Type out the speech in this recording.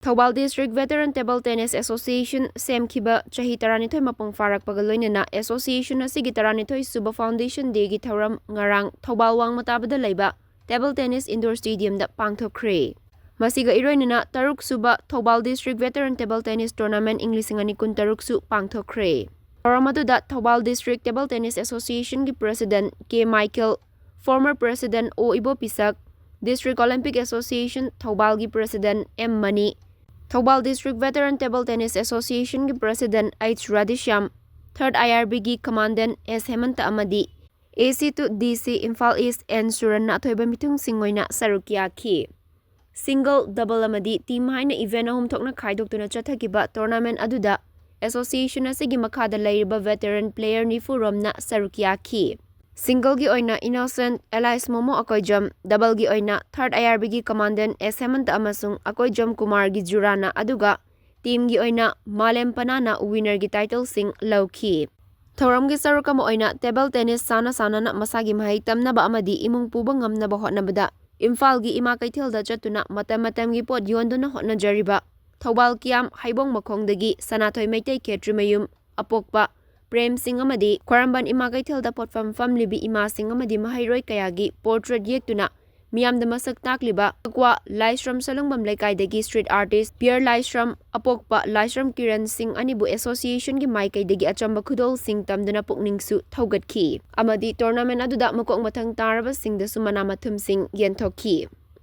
Thoubal District Veteran Table Tennis Association semkiba chahi 12 mapung farakpaga loinana association asigi 12 suba foundation day gi thauram ngarang Thoubal wangmatabada leiba table tennis indoor stadium da pangthokre. Masiga iroinana taruk suba Thoubal District Veteran Table Tennis Tournament Inglisingani kun taruk su pangthokre. Thauramatuda Thoubal District Table Tennis Association gi President K. Michael, former President O. Ibo Pisak, District Olympic Association Thoubal gi President M. Mani, Thoubal District Veteran Table Tennis Association gi President H. Radishyam, 3rd IRB gi Commandant S. Hemanta Amadi, AC2 DC Imphal East N. Suran na athoiba mitung singoina sarukya ki. Single, double amadi team haina event ahum thokna khaidoktuna chathakiba tournament aduda association asigi makhada lairiba veteran player ni furomna sarukya ki. Single gi oina Innocent Elias Momo Akoijam, double gi oina 3rd IRB gi Commandant S. Hemanta amasung Akoijam Kumar gi Jurana aduga team gi oina Malem Panana winner gi title sing lawki. Thoram gi sarukam oina table tennis sana na masagi mahai tamnaba amadi imung puba ngamnaba hotnabada Imphal gi ima kaithilda chatuna matam gi pot yonduna hotnajariba Thoubal Kiam Haibong Makhongdagi Sanathoi Meitai Khetrimayum Apokpa Prem Singh amadi Khwaramban ima kaithilda potfam famlibi ima Singh amadi mahairoi kayagi portrait yektuna miyamda masak takliba akwa Laisram Salungbam Lekaidagi street artist Pierre Laisram Apokpa Laisram Kiran Singh anibu association gi maikaidagi achamba khudol sing tamduna pukningsu thaugatki amadi tournament aduda makok mathang taraba singda sumana mathum sing yenthokki.